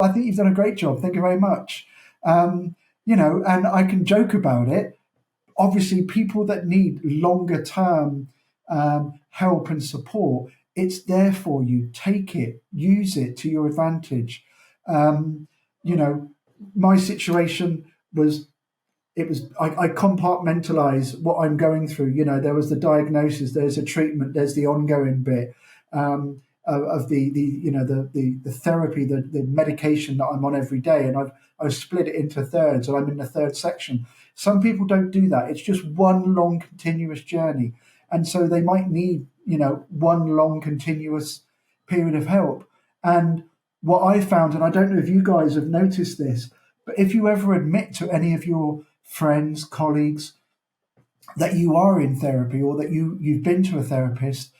I think you've done a great job. Thank you very much. And I can joke about it. Obviously, people that need longer term help and support, it's there for you. Take it, use it to your advantage. Um, you know, my situation was I compartmentalize what I'm going through. There was the diagnosis, there's a treatment, there's the ongoing bit of the therapy, the medication that I'm on every day, and I've split it into thirds, and I'm in the third section. Some people don't do that. It's just one long continuous journey, and so they might need one long continuous period of help. And what I found, and I don't know if you guys have noticed this, but if you ever admit to any of your friends, colleagues, that you are in therapy or that you've been to a therapist,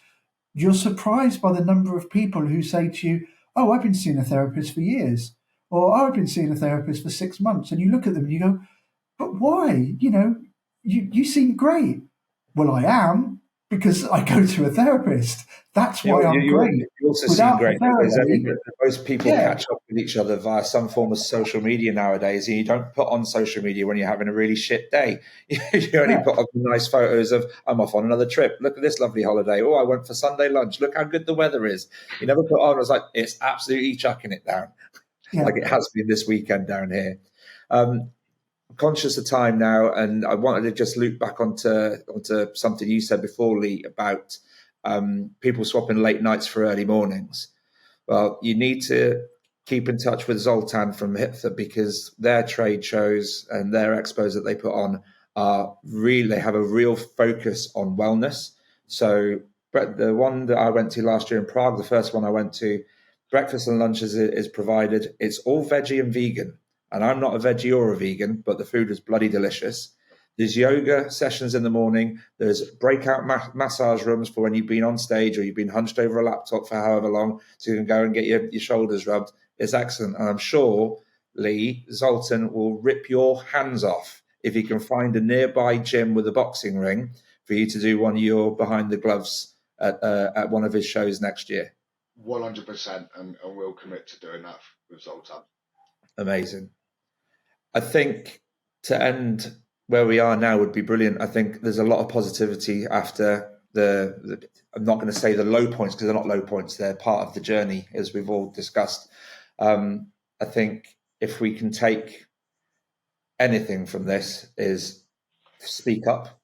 you're surprised by the number of people who say to you, "Oh, I've been seeing a therapist for years," or "Oh, I've been seeing a therapist for 6 months." And you look at them and you go, "But why? You seem great." "Well, I am, because I go to a therapist. That's why I'm great. You also seem Without the great because therapy, most people yeah, catch up with each other via some form of social media nowadays, and you don't put on social media when you're having a really shit day. You only yeah, put on nice photos of, I'm off on another trip. Look at this lovely holiday. Oh, I went for Sunday lunch. Look how good the weather is. You never put on, it's like, it's absolutely chucking it down, yeah. like it has been this weekend down here. Um, Conscious of time now, and I wanted to just loop back onto something you said before, Lee, about people swapping late nights for early mornings. Well, you need to keep in touch with Zoltan from HIPFA, because their trade shows and their expos that they put on are really, they have a real focus on wellness. So, but the one that I went to last year in Prague, the first one I went to, breakfast and lunch is provided. It's all veggie and vegan. And I'm not a veggie or a vegan, but the food is bloody delicious. There's yoga sessions in the morning. There's breakout massage rooms for when you've been on stage or you've been hunched over a laptop for however long, so you can go and get your shoulders rubbed. It's excellent. And I'm sure, Lee, Zoltan will rip your hands off if he can find a nearby gym with a boxing ring for you to do one of your behind the gloves at one of his shows next year. 100%, and we'll commit to doing that with Zoltan. Amazing. I think to end where we are now would be brilliant. I think there's a lot of positivity after I'm not going to say the low points, because they're not low points. They're part of the journey, as we've all discussed. I think if we can take anything from this, is speak up.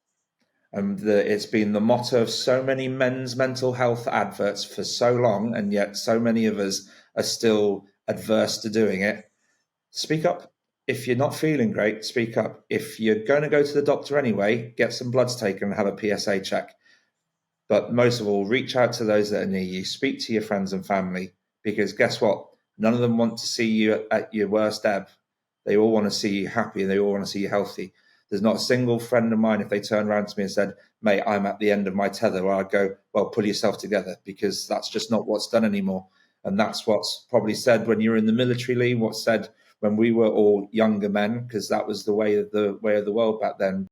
It's been the motto of so many men's mental health adverts for so long, and yet so many of us are still adverse to doing it. Speak up. If you're not feeling great, speak up. If you're going to go to the doctor anyway, get some bloods taken and have a PSA check. But most of all, reach out to those that are near you. Speak to your friends and family, because guess what? None of them want to see you at your worst ebb. They all want to see you happy, and they all want to see you healthy. There's not a single friend of mine, if they turned around to me and said, "Mate, I'm at the end of my tether," where I'd go, "Well, pull yourself together," because that's just not what's done anymore. And that's what's probably said when you're in the military, Lee, what's said when we were all younger men, because that was the way of the world back then.